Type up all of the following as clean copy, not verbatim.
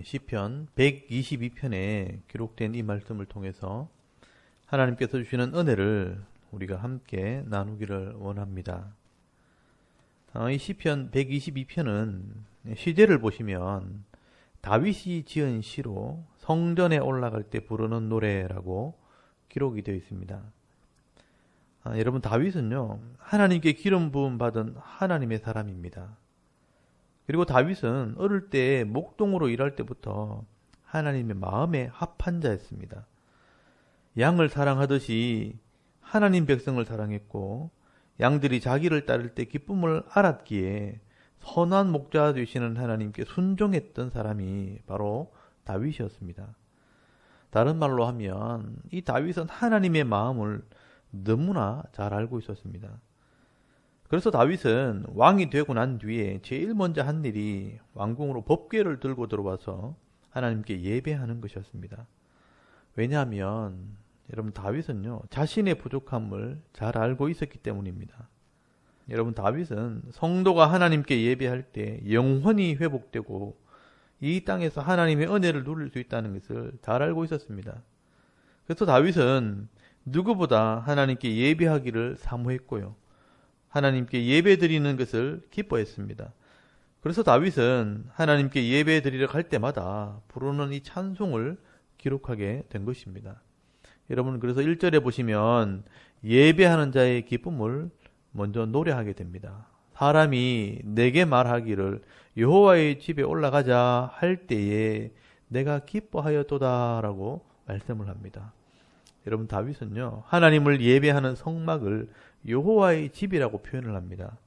시편 122편에 기록된 이 말씀을 통해서 하나님께서 주시는 은혜를 우리가 함께 나누기를 원합니다. 이 시편 122편은 시제를 보시면 다윗이 지은 시로 성전에 올라갈 때 부르는 노래라고 기록이 되어 있습니다. 여러분, 다윗은요, 하나님께 기름 부음 받은 하나님의 사람입니다. 그리고 다윗은 어릴 때 목동으로 일할 때부터 하나님의 마음에 합한 자였습니다. 양을 사랑하듯이 하나님 백성을 사랑했고, 양들이 자기를 따를 때 기쁨을 알았기에 선한 목자 되시는 하나님께 순종했던 사람이 바로 다윗이었습니다. 다른 말로 하면 이 다윗은 하나님의 마음을 너무나 잘 알고 있었습니다. 그래서 다윗은 왕이 되고 난 뒤에 제일 먼저 한 일이 왕궁으로 법궤를 들고 들어와서 하나님께 예배하는 것이었습니다. 왜냐하면 여러분, 다윗은요, 자신의 부족함을 잘 알고 있었기 때문입니다. 여러분, 다윗은 성도가 하나님께 예배할 때 영원히 회복되고 이 땅에서 하나님의 은혜를 누릴 수 있다는 것을 잘 알고 있었습니다. 그래서 다윗은 누구보다 하나님께 예배하기를 사모했고요, 하나님께 예배드리는 것을 기뻐했습니다. 그래서 다윗은 하나님께 예배드리러 갈 때마다 부르는 이 찬송을 기록하게 된 것입니다. 여러분, 그래서 1절에 보시면 예배하는 자의 기쁨을 먼저 노래하게 됩니다. 사람이 내게 말하기를 여호와의 집에 올라가자 할 때에 내가 기뻐하였도다 라고 말씀을 합니다. 여러분, 다윗은요, 하나님을 예배하는 성막을 여호와의 집이라고 표현을 합니다.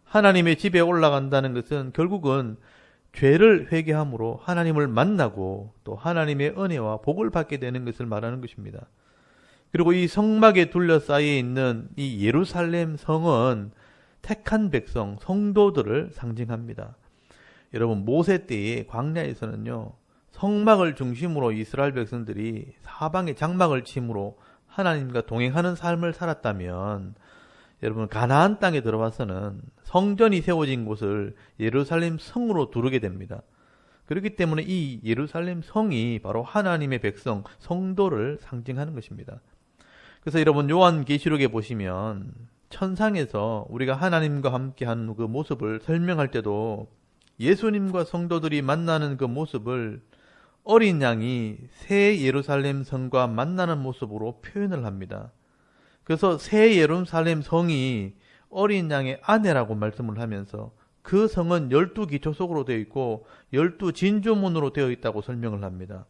하나님의 집에 올라간다는 것은 결국은 죄를 회개함으로 하나님을 만나고 또 하나님의 은혜와 복을 받게 되는 것을 말하는 것입니다. 그리고 이 성막에 둘러싸여 있는 이 예루살렘 성은 택한 백성, 성도들을 상징합니다. 여러분, 모세 때의 광야에서는요, 성막을 중심으로 이스라엘 백성들이 사방에 장막을 침으로 하나님과 동행하는 삶을 살았다면, 여러분, 가나안 땅에 들어와서는 성전이 세워진 곳을 예루살렘 성으로 두르게 됩니다. 그렇기 때문에 이 예루살렘 성이 바로 하나님의 백성, 성도를 상징하는 것입니다. 그래서 여러분, 요한계시록에 보시면 천상에서 우리가 하나님과 함께하는 그 모습을 설명할 때도 예수님과 성도들이 만나는 그 모습을 어린 양이 새 예루살렘 성과 만나는 모습으로 표현을 합니다. 그래서 새 예루살렘 성이 어린 양의 아내라고 말씀을 하면서 그 성은 12기초석으로 되어 있고 12진주문으로 되어 있다고 설명을 합니다.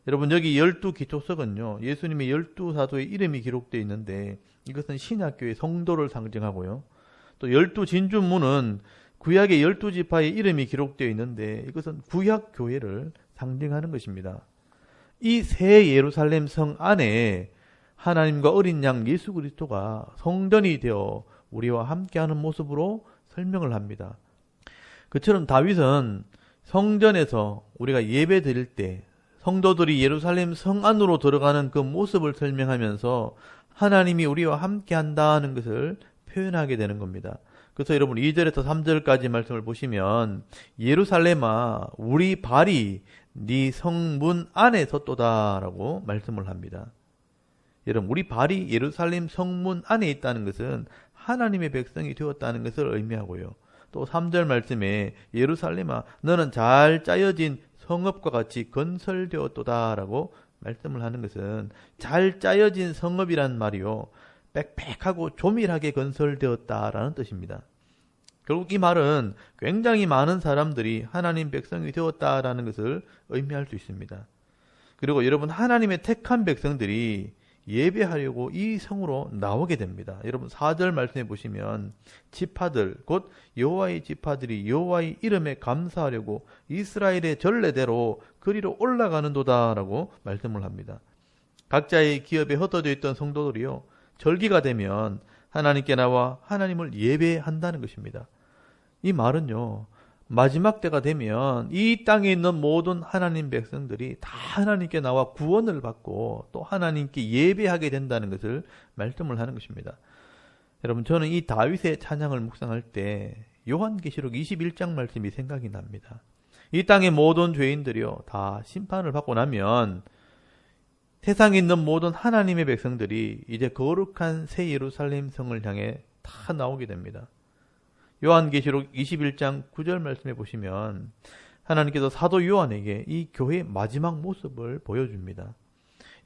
여러분, 여기 12기초석은요, 예수님의 12사도의 이름이 기록되어 있는데 이것은 신약교의 성도를 상징하고요, 또 12진주문은 구약의 12지파의 이름이 기록되어 있는데 이것은 구약교회를 상징하는 것입니다. 이 새 예루살렘 성 안에 하나님과 어린 양 예수 그리스도가 성전이 되어 우리와 함께하는 모습으로 설명을 합니다. 그처럼 다윗은 성전에서 우리가 예배 드릴 때 성도들이 예루살렘 성 안으로 들어가는 그 모습을 설명하면서 하나님이 우리와 함께한다는 것을 표현하게 되는 겁니다. 그래서 여러분, 2절에서 3절까지 말씀을 보시면 예루살렘아 우리 발이 네 성문 안에 섰도다 라고 말씀을 합니다. 여러분, 우리 발이 예루살렘 성문 안에 있다는 것은 하나님의 백성이 되었다는 것을 의미하고요, 또 3절 말씀에 예루살렘아 너는 잘 짜여진 성읍과 같이 건설되었도다 라고 말씀을 하는 것은 잘 짜여진 성읍이란 말이요, 빽빽하고 조밀하게 건설되었다라는 뜻입니다. 결국 이 말은 굉장히 많은 사람들이 하나님 백성이 되었다라는 것을 의미할 수 있습니다. 그리고 여러분, 하나님의 택한 백성들이 예배하려고 이 성으로 나오게 됩니다. 여러분, 4절 말씀해 보시면 지파들 곧 여호와의 지파들이 여호와의 이름에 감사하려고 이스라엘의 전례대로 그리로 올라가는도다 라고 말씀을 합니다. 각자의 기업에 흩어져 있던 성도들이요, 절기가 되면 하나님께 나와 하나님을 예배한다는 것입니다. 이 말은요, 마지막 때가 되면 이 땅에 있는 모든 하나님 백성들이 다 하나님께 나와 구원을 받고 또 하나님께 예배하게 된다는 것을 말씀을 하는 것입니다. 여러분, 저는 이 다윗의 찬양을 묵상할 때 요한계시록 21장 말씀이 생각이 납니다. 이 땅의 모든 죄인들이요 다 심판을 받고 나면 세상에 있는 모든 하나님의 백성들이 이제 거룩한 새 예루살렘 성을 향해 다 나오게 됩니다. 요한계시록 21장 9절 말씀해 보시면 하나님께서 사도 요한에게 이 교회의 마지막 모습을 보여줍니다.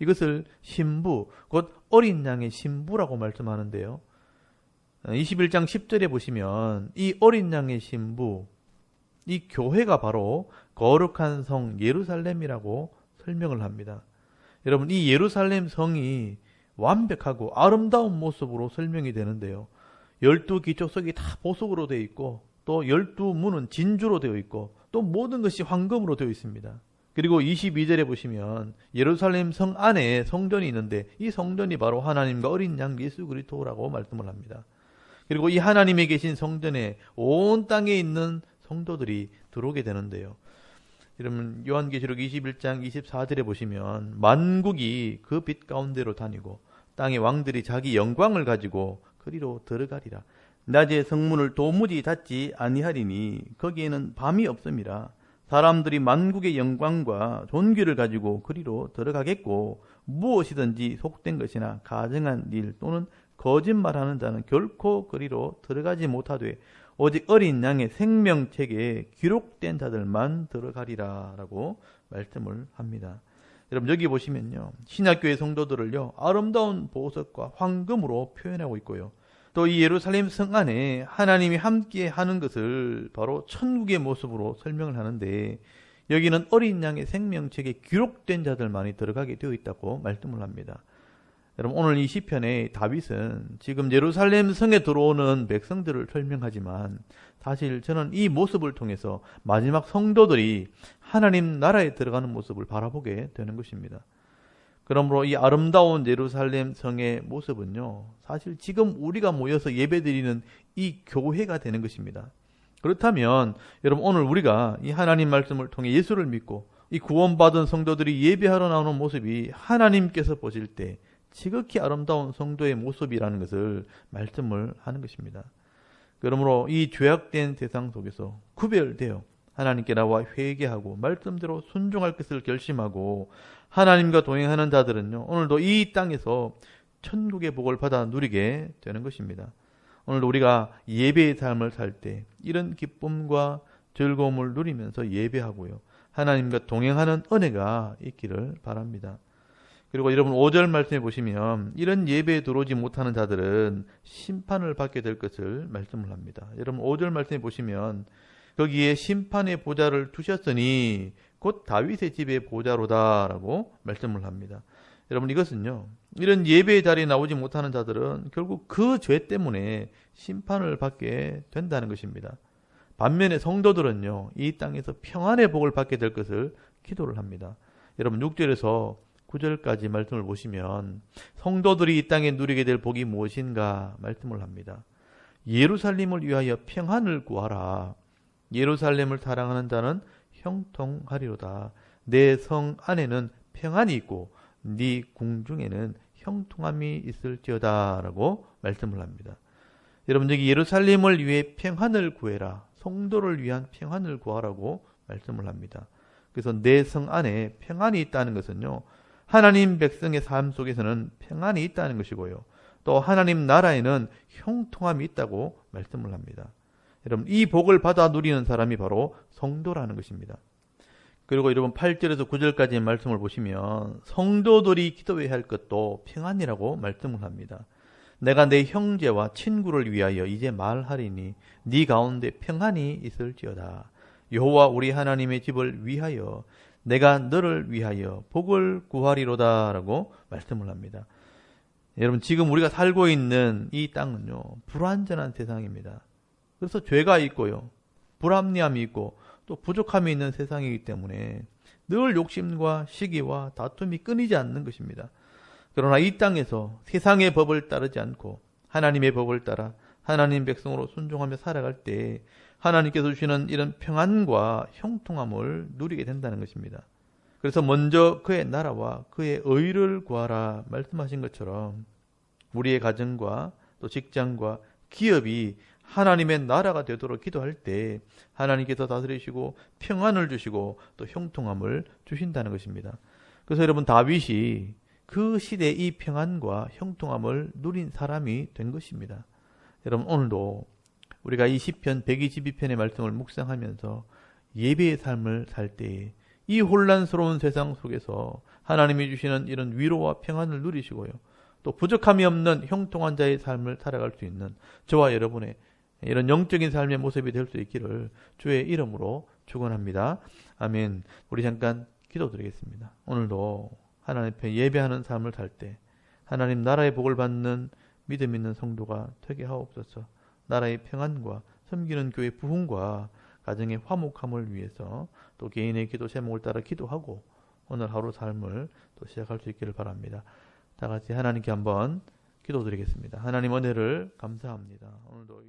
이것을 신부, 곧 어린 양의 신부라고 말씀하는데요. 21장 10절에 보시면 이 어린 양의 신부, 이 교회가 바로 거룩한 성 예루살렘이라고 설명을 합니다. 여러분, 이 예루살렘 성이 완벽하고 아름다운 모습으로 설명이 되는데요. 12기초석이 다 보석으로 되어 있고 또 12문은 진주로 되어 있고 또 모든 것이 황금으로 되어 있습니다. 그리고 22절에 보시면 예루살렘 성 안에 성전이 있는데 이 성전이 바로 하나님과 어린 양 예수 그리스도라고 말씀을 합니다. 그리고 이 하나님에 계신 성전에 온 땅에 있는 성도들이 들어오게 되는데요. 여러분 요한계시록 21장 24절에 보시면 만국이 그 빛 가운데로 다니고 땅의 왕들이 자기 영광을 가지고 그리로 들어가리라. 낮에 성문을 도무지 닫지 아니하리니 거기에는 밤이 없음이라. 사람들이 만국의 영광과 존귀를 가지고 그리로 들어가겠고 무엇이든지 속된 것이나 가증한 일 또는 거짓말하는 자는 결코 그리로 들어가지 못하되 오직 어린 양의 생명책에 기록된 자들만 들어가리라 라고 말씀을 합니다. 여러분 여기 보시면요 신약교회 성도들을요 아름다운 보석과 황금으로 표현하고 있고요. 또 이 예루살렘 성 안에 하나님이 함께 하는 것을 바로 천국의 모습으로 설명을 하는데 여기는 어린 양의 생명책에 기록된 자들만이 들어가게 되어 있다고 말씀을 합니다. 여러분 오늘 이 시편의 다윗은 지금 예루살렘 성에 들어오는 백성들을 설명하지만 사실 저는 이 모습을 통해서 마지막 성도들이 하나님 나라에 들어가는 모습을 바라보게 되는 것입니다. 그러므로 이 아름다운 예루살렘 성의 모습은요 사실 지금 우리가 모여서 예배드리는 이 교회가 되는 것입니다. 그렇다면 여러분 오늘 우리가 이 하나님 말씀을 통해 예수를 믿고 이 구원받은 성도들이 예배하러 나오는 모습이 하나님께서 보실 때 지극히 아름다운 성도의 모습이라는 것을 말씀을 하는 것입니다. 그러므로 이 죄악된 세상 속에서 구별되어 하나님께 나와 회개하고 말씀대로 순종할 것을 결심하고 하나님과 동행하는 자들은요 오늘도 이 땅에서 천국의 복을 받아 누리게 되는 것입니다. 오늘도 우리가 예배의 삶을 살 때 이런 기쁨과 즐거움을 누리면서 예배하고요 하나님과 동행하는 은혜가 있기를 바랍니다. 그리고 여러분 5절 말씀해 보시면 이런 예배에 들어오지 못하는 자들은 심판을 받게 될 것을 말씀을 합니다. 여러분 5절 말씀해 보시면 거기에 심판의 보좌를 두셨으니 곧 다윗의 집의 보좌로다라고 말씀을 합니다. 여러분 이것은요 이런 예배의 자리에 나오지 못하는 자들은 결국 그 죄 때문에 심판을 받게 된다는 것입니다. 반면에 성도들은요 이 땅에서 평안의 복을 받게 될 것을 기도를 합니다. 여러분 6절에서 9절까지 말씀을 보시면 성도들이 이 땅에 누리게 될 복이 무엇인가 말씀을 합니다. 예루살렘을 위하여 평안을 구하라. 예루살렘을 사랑하는 자는 형통하리로다. 내 성 안에는 평안이 있고 네 궁중에는 형통함이 있을지어다 라고 말씀을 합니다. 여러분 여기 예루살렘을 위해 평안을 구해라. 성도를 위한 평안을 구하라고 말씀을 합니다. 그래서 내 성 안에 평안이 있다는 것은요 하나님 백성의 삶 속에서는 평안이 있다는 것이고요. 또 하나님 나라에는 형통함이 있다고 말씀을 합니다. 여러분 이 복을 받아 누리는 사람이 바로 성도라는 것입니다. 그리고 여러분 8절에서 9절까지의 말씀을 보시면 성도들이 기도해야 할 것도 평안이라고 말씀을 합니다. 내가 내 형제와 친구를 위하여 이제 말하리니 네 가운데 평안이 있을지어다. 여호와 우리 하나님의 집을 위하여 내가 너를 위하여 복을 구하리로다 라고 말씀을 합니다. 여러분 지금 우리가 살고 있는 이 땅은요 불완전한 세상입니다. 그래서 죄가 있고요 불합리함이 있고 또 부족함이 있는 세상이기 때문에 늘 욕심과 시기와 다툼이 끊이지 않는 것입니다. 그러나 이 땅에서 세상의 법을 따르지 않고 하나님의 법을 따라 하나님 백성으로 순종하며 살아갈 때 하나님께서 주시는 이런 평안과 형통함을 누리게 된다는 것입니다. 그래서 먼저 그의 나라와 그의 의를 구하라 말씀하신 것처럼 우리의 가정과 또 직장과 기업이 하나님의 나라가 되도록 기도할 때 하나님께서 다스리시고 평안을 주시고 또 형통함을 주신다는 것입니다. 그래서 여러분, 다윗이 그 시대의 이 평안과 형통함을 누린 사람이 된 것입니다. 여러분, 오늘도 우리가 이 시편 122편의 말씀을 묵상하면서 예배의 삶을 살 때에 이 혼란스러운 세상 속에서 하나님이 주시는 이런 위로와 평안을 누리시고요, 또 부족함이 없는 형통한 자의 삶을 살아갈 수 있는 저와 여러분의 이런 영적인 삶의 모습이 될 수 있기를 주의 이름으로 축원합니다. 아멘. 우리 잠깐 기도드리겠습니다. 오늘도 하나님 앞에 예배하는 삶을 살 때 하나님 나라의 복을 받는 믿음 있는 성도가 되게 하옵소서. 나라의 평안과 섬기는 교회 부흥과 가정의 화목함을 위해서 또 개인의 기도 제목을 따라 기도하고 오늘 하루 삶을 또 시작할 수 있기를 바랍니다. 다 같이 하나님께 한번 기도드리겠습니다. 하나님, 은혜를 감사합니다. 오늘도